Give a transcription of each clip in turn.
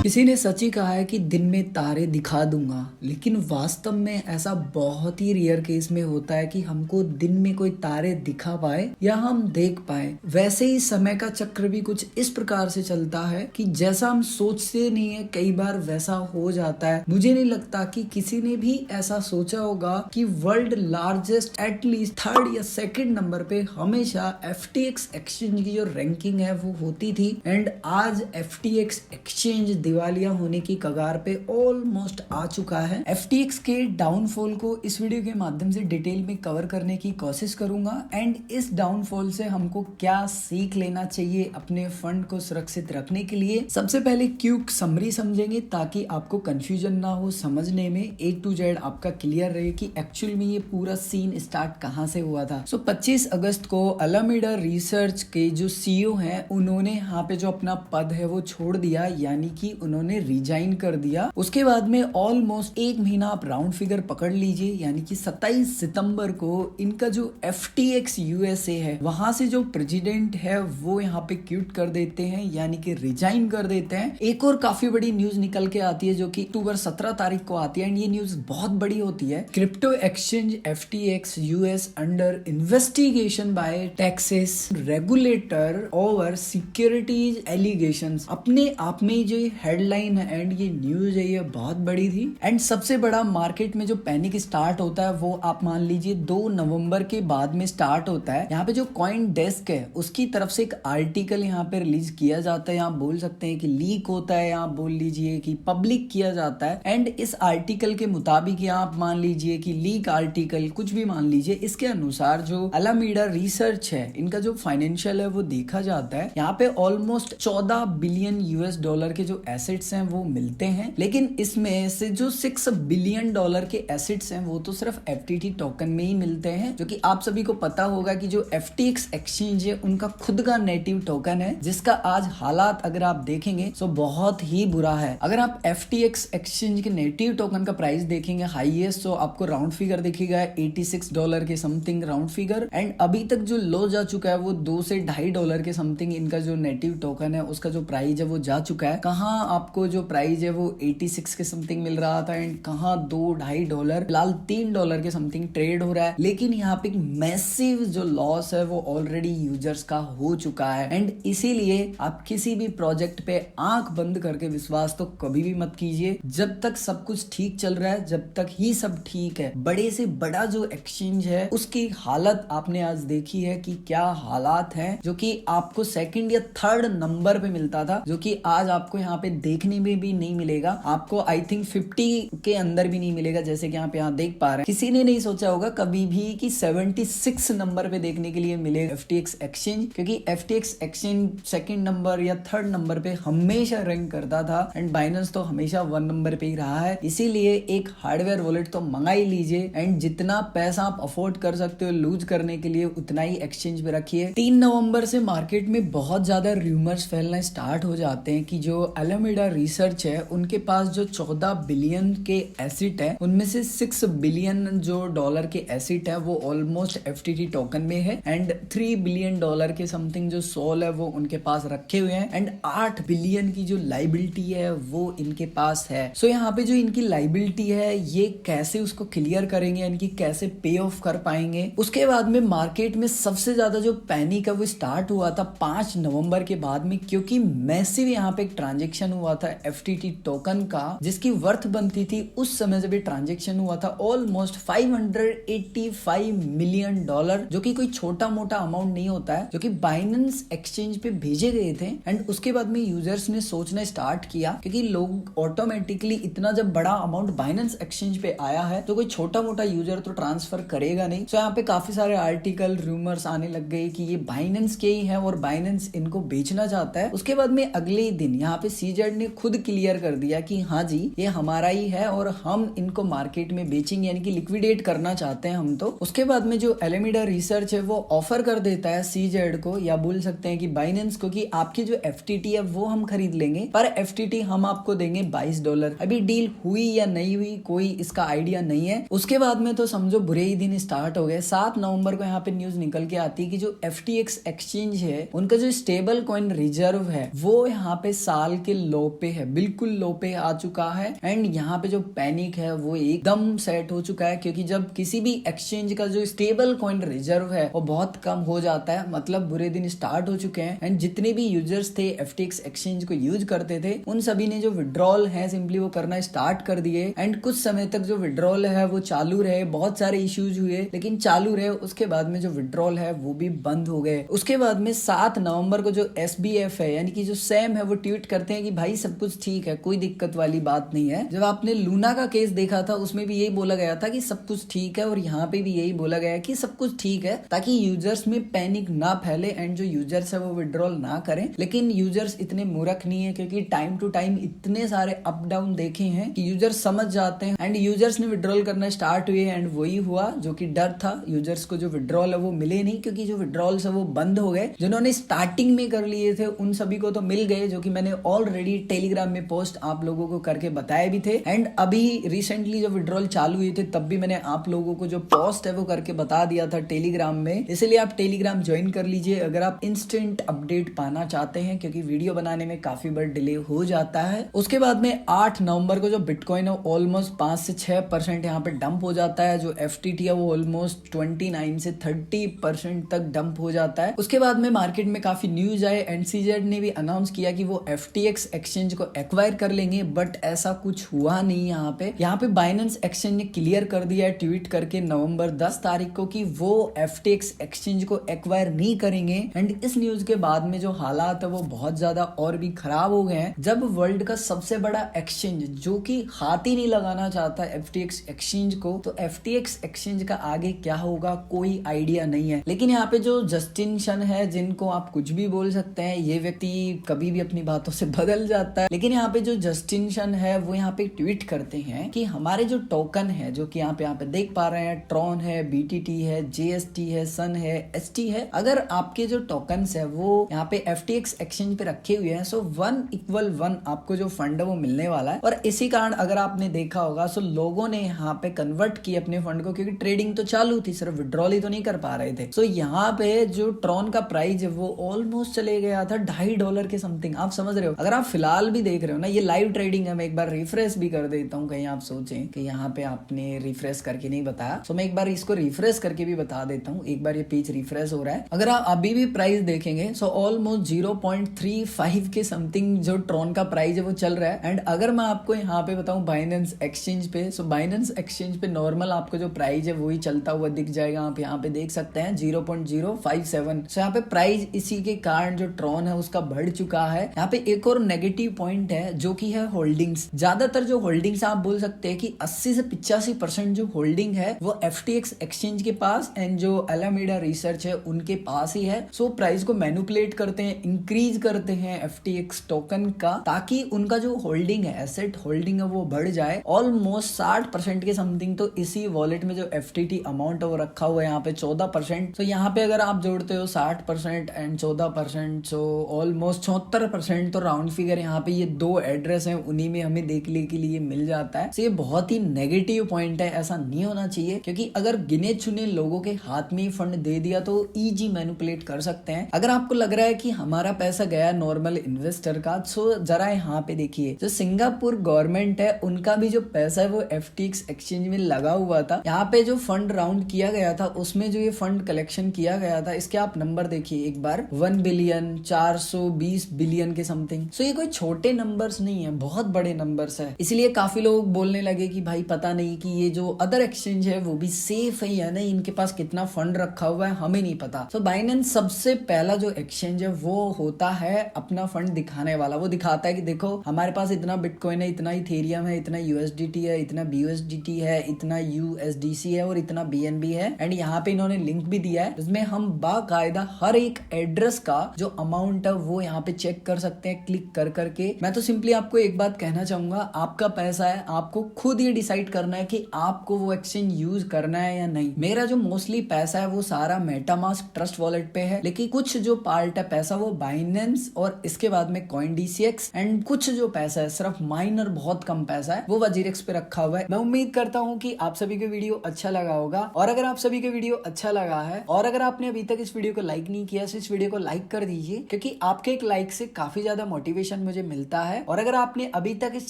किसी ने सच ही कहा है कि दिन में तारे दिखा दूंगा, लेकिन वास्तव में ऐसा बहुत ही रेयर केस में होता है कि हमको दिन में कोई तारे दिखा पाए या हम देख पाए। वैसे ही समय का चक्र भी कुछ इस प्रकार से चलता है कि जैसा हम सोचते नहीं है कई बार वैसा हो जाता है। मुझे नहीं लगता कि किसी ने भी ऐसा सोचा होगा कि वर्ल्ड लार्जेस्ट एटलीस्ट थर्ड या सेकंड नंबर पे हमेशा FTX एक्सचेंज की जो रैंकिंग है वो होती थी। एंड आज FTX एक्सचेंज दिवालिया होने की कगार पे ऑलमोस्ट आ चुका है। FTX के डाउनफॉल को इस वीडियो के माध्यम से डिटेल में कवर करने की कोशिश करूंगा एंड इस डाउनफॉल से हमको क्या सीख लेना चाहिए अपने फंड को सुरक्षित रखने के लिए। सबसे पहले क्विक समरी समझेंगे ताकि आपको कंफ्यूजन ना हो समझने में, A to Z आपका क्लियर रहे कि एक्चुअल में ये पूरा सीन स्टार्ट कहां से हुआ था। 25 अगस्त को अलामीडा रिसर्च के जो CEO हैं उन्होंने यहाँ पे जो अपना पद है वो छोड़ दिया, यानी कि उन्होंने रिजाइन कर दिया। उसके बाद में ऑलमोस्ट एक महीना आप राउंड फिगर पकड़ लीजिए, यानी कि 27 सितंबर को इनका जो FTX USA है वहां से जो प्रेसिडेंट है वो यहाँ पे क्विट कर देते हैं, यानी कि रिजाइन कर देते हैं। एक और काफी बड़ी न्यूज निकल के आती है जो कि अक्टूबर 17 तारीख को आती है एंड ये न्यूज बहुत बड़ी होती है। Crypto exchange FTX US under investigation by Texas regulator over securities allegations. अपने आप में जो हेडलाइन है एंड ये न्यूज है ये बहुत बड़ी थी। एंड सबसे बड़ा मार्केट में जो पैनिक स्टार्ट होता है वो आप मान लीजिए 2 नवंबर के बाद में स्टार्ट होता है। यहाँ पे जो कॉइन डेस्क है उसकी तरफ से एक आर्टिकल यहाँ पे रिलीज किया जाता है, यहाँ बोल सकते हैं कि लीक होता है, यहाँ बोल लीजिए कि पब्लिक किया जाता है। एंड इस आर्टिकल के मुताबिक यहाँ आप मान लीजिए कि लीक आर्टिकल कुछ भी मान लीजिए, इसके अनुसार जो अलामीडा रिसर्च है इनका जो फाइनेंशियल है वो देखा जाता है। यहाँ पे ऑलमोस्ट 14 बिलियन US के जो एसेट्स हैं वो मिलते हैं, लेकिन इसमें से जो 6 बिलियन डॉलर के एसेट्स हैं वो तो सिर्फ FTT टोकन में ही मिलते हैं, जो कि आप सभी को पता होगा कि जो FTX एक्सचेंज है उनका खुद का नेटिव टोकन है, जिसका आज हालात अगर आप देखेंगे तो बहुत ही बुरा है। अगर आप FTX एक्सचेंज के नेटिव टोकन का प्राइस देखेंगे हाईएस्ट तो आपको राउंड फिगर दिखेगा $86 के समथिंग राउंड फिगर। एंड अभी तक जो लो जा चुका है वो $2 से $2.5 के समथिंग इनका जो नेटिव टोकन है उसका जो प्राइस है वो जा चुका है। कहाँ आपको जो प्राइस है वो 86 के समथिंग मिल रहा था एंड कहाँ $2-2.5, फिलहाल $3 के समथिंग ट्रेड हो रहा है। लेकिन यहाँ पे मैसिव जो लॉस है वो ऑलरेडी यूजर्स का हो चुका है। एंड इसीलिए आप किसी भी प्रोजेक्ट पे आंख बंद करके विश्वास तो कभी भी मत कीजिए। जब तक सब कुछ ठीक चल रहा है जब तक ही सब ठीक है। बड़े से बड़ा जो एक्सचेंज है उसकी हालत आपने आज देखी है कि क्या हालात हैं, जो कि आपको सेकंड या थर्ड नंबर पे मिलता था, जो कि आज आपको यहाँ पे देखने में भी नहीं मिलेगा। आपको आई थिंक 50 के अंदर भी नहीं मिलेगा, जैसे कि आप यहाँ देख पा रहे हैं। किसी ने नहीं सोचा होगा कभी भी कि 76 नंबर पे देखने के लिए मिले FTX एक्सचेंज, क्योंकि FTX एक्सचेंज सेकंड नंबर या थर्ड नंबर पे हमेशा रैंक करता था एंड बाइनेंस तो हमेशा 1 नंबर पे ही रहा है। इसीलिए एक हार्डवेयर वॉलेट तो मंगा ही लीजिए एंड जितना पैसा आप अफोर्ड कर सकते हो लूज करने के लिए उतना ही एक्सचेंज पे रखिए। 3 नवंबर से मार्केट में बहुत ज्यादा रूमर्स फैलना स्टार्ट हो जाते हैं कि जो अलामीडा रिसर्च है उनके पास जो 14 बिलियन के एसेट है उनमें से 6 बिलियन जो डॉलर के एसेट है वो ऑलमोस्ट FTT टोकन में है एंड 3 बिलियन डॉलर के समथिंग जो सोल है वो उनके पास रखे हुए हैं एंड 8 बिलियन की जो लाइबिलिटी है वो इनके पास है। सो यहाँ पे जो इनकी लाइबिलिटी है ये कैसे उसको क्लियर करेंगे, यानी कि कैसे पे ऑफ कर पाएंगे। उसके बाद में मार्केट में सबसे ज्यादा जो पैनिक है वो स्टार्ट हुआ था 5 नवंबर के बाद में, क्योंकि मैसिव यहाँ पे एक ट्रांजेक्शन हुआ था FTT टोकन का जिसकी वर्थ बनती थी उस समय जब ये ट्रांजेक्शन हुआ था ऑलमोस्ट $585 मिलियन, जो कि कोई छोटा मोटा अमाउंट नहीं होता है, जो कि बाइनेंस एक्सचेंज पे भेजे गए थे। एंड उसके बाद में यूजर्स ने सोचना स्टार्ट किया, क्योंकि लोग ऑटोमेटिकली इतना जब बड़ा अमाउंट बाइनेंस एक्सचेंज पे आया है तो कोई छोटा मोटा यूजर तो ट्रांसफर करेगा नहीं। तो यहाँ पे काफी सारे आर्टिकल रूमर्स आने लग गए कि ये बाइनेंस के ही है और बाइनेंस इनको बेचना चाहता है। उसके बाद में अगले ही दिन यहाँ पे सीजेड ने खुद क्लियर कर दिया कि हाँ जी ये हमारा ही है और हम इनको मार्केट में बेचेंगे, यानी कि लिक्विडेट करना चाहते हैं हम तो। उसके बाद में जो अलामीडा रिसर्च है वो ऑफर कर देता है सीजेड को, या बोल सकते हैं कि बाइनेंस को, कि आपकी जो FTT है वो हम खरीद लेंगे पर FTT हम आपको देंगे $22। अभी डील हुई या नहीं हुई कोई इसका आइडिया नहीं है। उसके बाद में तो समझो बुरे ही दिन स्टार्ट हो गए। 7 नवंबर को यहाँ पे न्यूज निकल के आती है कि जो FTX एक्सचेंज है उनका जो स्टेबल कॉइन रिजर्व है वो यहाँ पे साल के लो पे है, बिल्कुल लो पे आ चुका है। एंड यहाँ पे जो पैनिक है वो एकदम सेट हो चुका है, क्योंकि जब किसी भी एक्सचेंज का जो स्टेबल कॉइन रिजर्व है वो बहुत कम हो जाता है, मतलब बुरे दिन स्टार्ट हो चुके हैं। एंड जितने भी यूजर्स थे FTX एक्सचेंज को यूज करते थे, उन सभी ने जो विड्रॉल है सिंपली वो करना स्टार्ट कर दिए। एंड कुछ समय तक जो विड्रॉल है वो चालू रहे, बहुत सारे इश्यूज हुए लेकिन चालू रहे। उसके बाद में जो विड्रॉल है वो भी बंद हो गए। उसके बाद में 7 नवंबर को जो SBF है यानी कि जो सैम है वो ट्वीट करते हैं कि भाई सब कुछ ठीक है, कोई दिक्कत वाली बात नहीं है। जब आपने लूना का केस देखा था उसमें भी यही बोला गया था कि सब कुछ ठीक है, और यहाँ पे भी यही बोला गया है कि सब कुछ ठीक है, ताकि यूजर्स में पैनिक ना फैले एंड जो यूजर्स है वो विड्रॉल ना करें। लेकिन यूजर्स इतने मूर्ख नहीं है, क्योंकि टाइम टू टाइम इतने सारे अप डाउन देखे हैं कि यूजर्स समझ जाते हैं। एंड यूजर्स ने विड्रॉल करना स्टार्ट हुए एंड वही हुआ जो कि डर था। यूजर्स को जो विड्रॉल है वो मिले नहीं, क्योंकि जो विड्रॉल्स है वो बंद हो गए। जिन्होंने स्टार्टिंग में कर लिए थे उन सभी को तो मिल गए, जो कि मैंने ऑलरेडी टेलीग्राम में पोस्ट आप लोगों को करके बताए भी थे। एंड अभी रिसेंटली जो विड्रॉल चालू हुए थे तब भी मैंने आप लोगों को जो पोस्ट है वो करके बता दिया था टेलीग्राम में, इसलिए आप टेलीग्राम ज्वाइन कर लीजिए अगर आप इंस्टेंट अपडेट पाना चाहते हैं, क्योंकि वीडियो बनाने में काफी बार डिले हो जाता है। उसके बाद में 8 नवंबर को जो बिटकॉइन है ऑलमोस्ट 5 से 6% यहाँ पे डंप हो जाता है। जो FTT है वो ऑलमोस्ट 29 से 30% तक डंप हो जाता है। उसके बाद में मार्केट में काफी न्यूज आए। NCZ ने भी अनाउंस किया कि वो FTX एक्सचेंज को एक्वायर कर लेंगे, बट ऐसा कुछ हुआ नहीं। यहाँ पे बाइनेंस एक्सचेंज ने क्लियर कर दिया है ट्वीट करके नवंबर 10 तारीख को कि वो FTX एक्सचेंज को एक्वायर नहीं करेंगे। एंड इस न्यूज के बाद में जो हालात है वो बहुत ज्यादा और भी खराब हो गए हैं। जब वर्ल्ड का सबसे बड़ा एक्सचेंज जो कि हाथ ही नहीं लगाना चाहता FTX एक्सचेंज को, तो FTX एक्सचेंज का आगे क्या होगा कोई आइडिया नहीं है। लेकिन यहाँ पे जो जस्टिन शन है, जिनको आप कुछ भी बोल सकते हैं, ये व्यक्ति कभी भी अपनी बातों से बदल जाता है। लेकिन यहाँ पे जो जस्टिन शन है वो यहाँ पे ट्वीट करते हैं कि हमारे जो टोकन है, जो कि यहाँ पे देख पा रहे हैं, ट्रॉन है, BTT है, JST है, सन है, ST है। अगर आपके जो टोकन्स है वो यहाँ पे FTX एक्सचेंज पे रखे हुए हैं, सो 1=1 आपको जो फंड है वो मिलने वाला है। और इसी कारण अगर आपने देखा होगा सो लोगों ने यहाँ पे कन्वर्ट किए अपने फंड को, क्योंकि ट्रेडिंग तो चालू थी, सिर्फ विड्रॉल ही तो नहीं कर पा रहे थे। सो यहाँ पे जो ट्रॉन का प्राइस है वो ऑलमोस्ट चले गया था $2.5 के समथिंग। आप समझ रहे हो, अगर आप फिलहाल भी देख रहे हो ना, ये लाइव ट्रेडिंग है। मैं एक बार रिफ्रेश भी कर देता हूँ, कहीं आप सोचें कि यहाँ पे आपने रिफ्रेश करके नहीं बताया। सो मैं एक बार इसको रिफ्रेश करके भी बता देता हूँ। एक बार ये पेज रिफ्रेश हो रहा है। अगर आप अभी भी प्राइस देखेंगे सो ऑलमोस्ट 0.35 के समथिंग जो ट्रॉन का प्राइस है वो चल रहा है। एंड अगर मैं आपको यहाँ पे बताऊं बाइनेंस एक्सचेंज पे, सो बाइनेंस एक्सचेंज पे नॉर्मल आपको जो प्राइस है वही चलता हुआ दिख जाएगा। आप यहाँ पे देख सकते हैं 0.057। सो यहाँ पे प्राइस इसी के कारण जो ट्रॉन है उसका बढ़ चुका है। यहाँ पे एक और नेगेटिव पॉइंट है जो कि है होल्डिंग्स। ज्यादातर जो होल्डिंग्स आप बोल सकते हैं कि 80 से 85% जो होल्डिंग है वो FTX एक्सचेंज के पास एंड जो अलामीडा रिसर्च है उनके पास ही है। सो प्राइस को मैनिपुलेट करते हैं, इंक्रीज करते हैं FTX टोकन का, ताकि उनका जो होल्डिंग है, एसेट होल्डिंग है वो बढ़ जाए। ऑलमोस्ट 60% के समथिंग तो इसी वॉलेट में जो FTT अमाउंट है वो रखा हुआ है यहाँ पे 14%। तो यहाँ पे अगर आप जोड़ते हो 60% एंड 14%, सो ऑलमोस्ट 76%। तो राउंड फिगर यहाँ पे ये 2 एड्रेस है, उन्हीं में हमें देखने के लिए मिल जाता है। तो ये बहुत ही नेगेटिव पॉइंट है, ऐसा नहीं होना चाहिए, क्योंकि अगर गिने चुने लोगों के हाथ में ही फंड दे दिया तो इजी मैनिपुलेट कर सकते हैं। अगर आपको लग रहा है कि हमारा पैसा गया नॉर्मल इन्वेस्टर का, सो जरा यहाँ पे देखिए, जो सिंगापुर गवर्नमेंट है उनका भी जो पैसा है वो FTX एक्सचेंज में लगा हुआ था। यहाँ पे जो फंड राउंड किया गया था उसमें जो ये फंड कलेक्शन किया गया था, इसके आप नंबर देखिए एक बार, 1 बिलियन 420 बिलियन के समथिंग। सो ये कोई छोटे नंबर्स नहीं है, बहुत बड़े नंबर्स है। इसलिए काफी लोग बोलने लगे कि भाई पता नहीं कि ये जो अदर एक्सचेंज है वो भी सेफ है या नहीं, इनके पास कितना फंड रखा हुआ है हमें नहीं पता। सो बाइनेंस सबसे पहला जो एक्सचेंज है वो होता है अपना फंड दिखाने वाला। वो दिखाता है कि देखो हमारे पास इतना बिटकॉइन है, इतना इथेरियम है, इतना USDT है, इतना BUSDT है, इतना USDC है और इतना BNB है। एंड यहाँ पे इन्होंने लिंक भी दिया है जिसमें हम बाकायदा हर एक एड्रेस का जो अमाउंट है वो यहाँ पे चेक कर सकते हैं क्लिक कर करके। मैं तो सिंपली आपको एक बात कहना चाहूंगा, आपका पैसा है, आपको खुद ये डिसाइड करना है कि आपको वो एक्सचेंज यूज करना है या नहीं। मेरा जो मोस्टली पैसा है वो सारा मेटामास्क ट्रस्ट वॉलेट पे है, लेकिन कुछ जो पार्ट है पैसा वो बाइनेंस और इसके बाद में CoinDCX एंड कुछ जो पैसा है सिर्फ माइनर बहुत कम पैसा है वो WazirX पे रखा हुआ है। मैं उम्मीद करता हूँ कि आप सभी को वीडियो अच्छा लगा होगा, और अगर आप सभी को वीडियो अच्छा लगा है और अगर आपने अभी तक इस वीडियो को लाइक नहीं किया तो इस वीडियो को लाइक कर दीजिए, क्योंकि आपके एक लाइक से काफी ज्यादा मोटिवेशन मुझे मिलता है। और अगर आपने अभी तक इस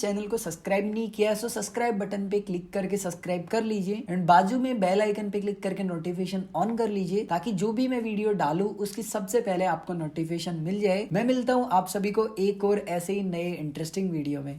चैनल को सब्सक्राइब नहीं किया है तो सब्सक्राइब बटन पे क्लिक करके सब्सक्राइब कर लीजिए एंड बाजू में बेल आइकन पे क्लिक करके नोटिफिकेशन ऑन कर लीजिए ताकि जो भी मैं वीडियो डालूं उसकी सबसे पहले आपको नोटिफिकेशन मिल जाए। मैं मिलता हूं आप सभी को एक और ऐसे ही नए इंटरेस्टिंग वीडियो में।